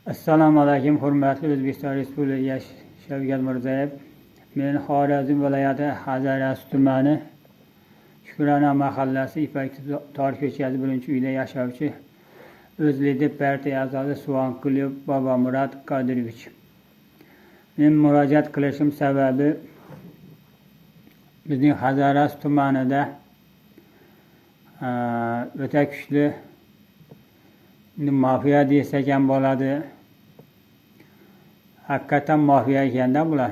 Assalomu alaykum, hurmatli O'zbekiston Respublikasi Shavkat Mirziyoyev. Men Xorazm viloyati Hazarasi tumani Shukrona mahallasi Ipak tor ko'chasi 1-uyda yashovchi O'zlidep partiya a'zosi Suvankulov Bobomurod Qodirovich. Men murojaat qilishim sababi bizning Hazarasi tumanida o'ta kuchli mafiya desak ham bo'ladi. Haqiqatan mafiya ekanda bular.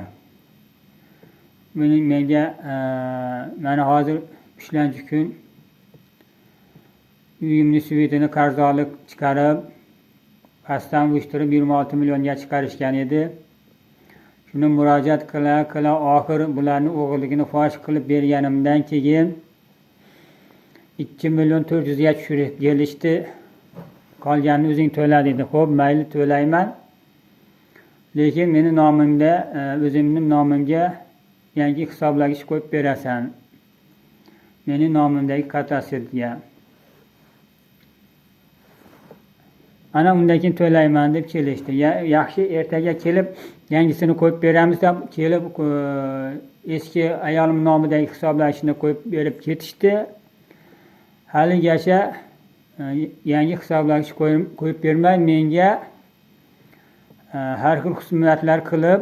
Menga mana hozir 3-kun uyimni svetini qarzdorlik chiqarib, qasddan uyushtirib 26 millionga chiqarishgan edi. Shuni murojaat qila oxir bularni o'g'illigini fosh qilib berganimdan keyin 2 million 400 ga tushirib kelishdi. Qolganini o'zing to'la dedi. Xo'p, mayli to'layman. Lekin meni nomimda, o'zimning nomimga yangi hisoblagich qo'yib berasan. Meni nomimdagi katastrga. Ana undan keyin to'layman deb kelishdi. Yaxshi, ertaga kelib yangisini qo'yib beramiz deb kelib eski ayolim nomidagi hisoblagichni qo'yib berib ketishdi. Haligacha yangi hisoblagich qo'yib bermay menga har xil husumatlar qilib,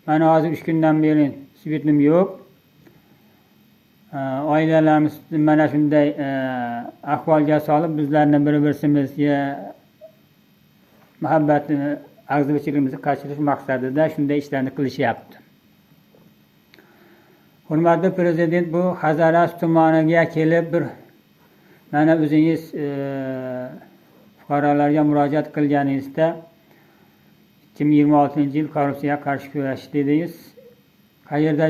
mana hozir 3 kundan beri svetim yo'q. Oilalarimiz mana shunday ahvolga solib, bizlarni bir-birimizga muhabbatni, ag'zivchiligimizni qachirish maqsadida shunday ishlarni qilishyapti. Hurmatli prezident, bu Hazarasi tumaniga kelib mana o'zingiz fuqarolarga murojaat qilganingizda 2026-yil korrupsiyaga qarshi kurashish dedingiz. Qayerda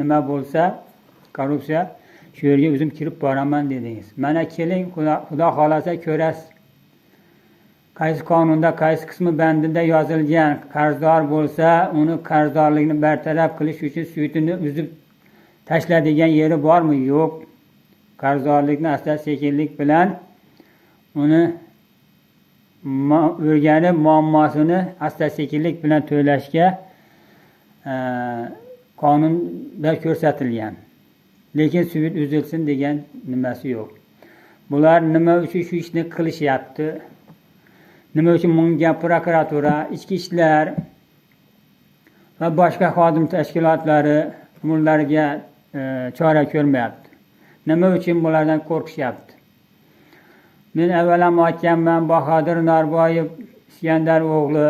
nima bo'lsa korrupsiya, shu yerga o'zim kirib boraman dedingiz. Mana keling, Xudo xolasa ko'rasiz. Qaysi qonunda, qaysi qismi bandida yozilgan qarzdor bo'lsa, uni qarzdorlikni bartaraf qilish uchun suyutini uzib tashladigan yeri bormi? Yo'q. Qarzdorlikni asta-sekinlik bilan uni o'rganib, muammosini asta-sekinlik bilan to'lashga qonunda ko'rsatilgan. Lekin suyut uzilsin degan nimasi yo'q. Bular nima uchun shu ishni qilishyapti? Nima uchun bunga prokuratura, ichki ishlar va boshqa xodim tashkilotlari ularga chora ko'rmayapti? Nima uchun bulardan qo'rqishyapti? Men avvalam aytganman, Bahodir Norboyev Iskandar o'g'li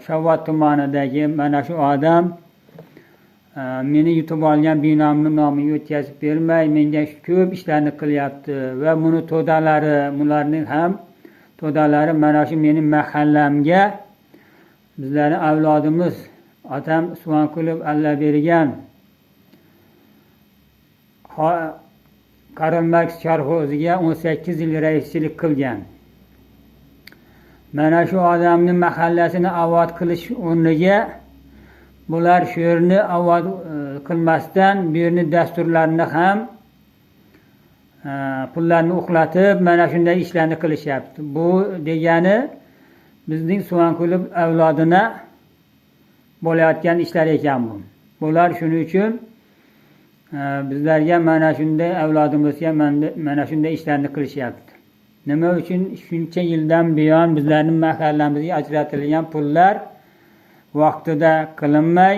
Shovot tumanidagi mana shu odam meni yutib olgan binomni nomiga o'tkazib bermay, menga ko'p ishlarni qilyapti va buni to'dalari, ularning ham to'dalari mana shu mening mahallamga bizlarning avlodimiz otam Suvankulov Alla bergan Karl Marx charxoziga 18 yil raischilik qilgan. Mana shu odamning mahallasini avod qilish o'rniga bular shu yerni avod qilmasdan bu yerni dasturlarini ham pullarni uxlatib mana shunday ishlarni qilishyapti. Bu degani bizning Suvankulov avlodina bo'layotgan ishlar ekan bu. Bular shuning uchun bizlarga mana shunday avlodimizga mana shunday ishlarni qilishyapti. Nima uchun shuncha yildan buyon bizlarning mahallamizga ajratilgan pullar vaqtida qilinmay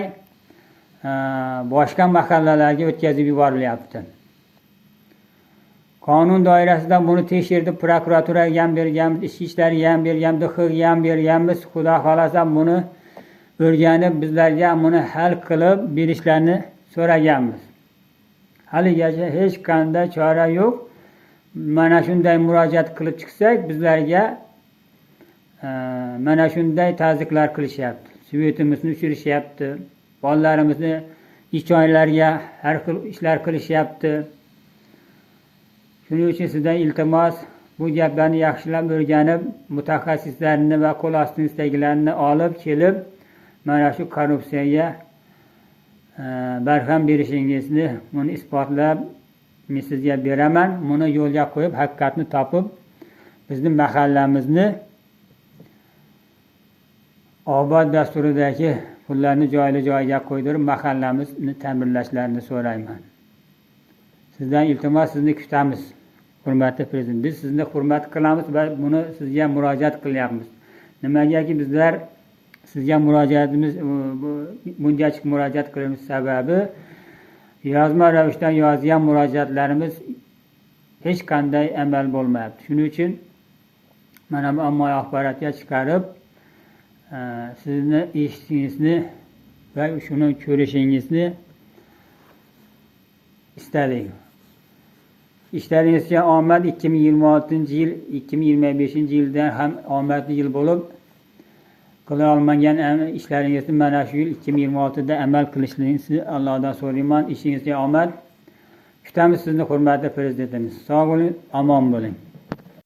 boshqa mahallalarga o'tkazib yuborilyapti. Qonun doirasida buni tekshirib, prokuraturaga ham berganmiz, ichki ishlarga ham berganmiz, DXga ham berganmiz. Xudo xolasa buni o'rganib, bizlarga buni hal qilib berishlarini so'raganmiz. Haligacha hech qanday chora yo'q. Mana shunday murojaat qilib chiqsak, bizlarga mana shunday tazyiqlar qilishyapti. Svetimizni o'chirishyapti. Bolalarimizni ichonlarga har xil ishlar qilishyapti. Shuning uchun sizdan iltimos, bu gaplarni yaxshilab o'rganib, mutaxassislarni va qo'l ostingizdagilarni olib kelib, mana shu korrupsiyaga barham berishingizni buni isbotlab men sizga beraman. Buni yo'lga qo'yib, haqiqatni topib, bizning mahallamizni obod dasturidagi pullarni joyiga qo'ydirib mahallamizni ta'mirlashlarini so'rayman. Sizdan iltimos, sizni kutamiz. Hurmatli prezident, biz sizni hurmat qilamiz va buni sizga murojaat qilyapmiz. Nimagaki bizlar sizga bungacha murojaat qilishimiz sababi yozma ravishda yozgan murojaatlarimiz hech qanday amal bo'lmayapti. Shuning uchun mana bu ommaviy axborotga chiqarib sizni eshitishingizni va shuni ko'rishingizni istadik. İşleringizga omad 2026-yil, 2025-yildan ham omadli yil bo'lib, qila olmagan ishlaringizni mana shu yil 2026da amal qilishingizni Allohdan so'rayman. Ishingizga omad. Kutamiz sizni, hurmatli prezidentimiz. Sog' bo'ling, omon bo'ling.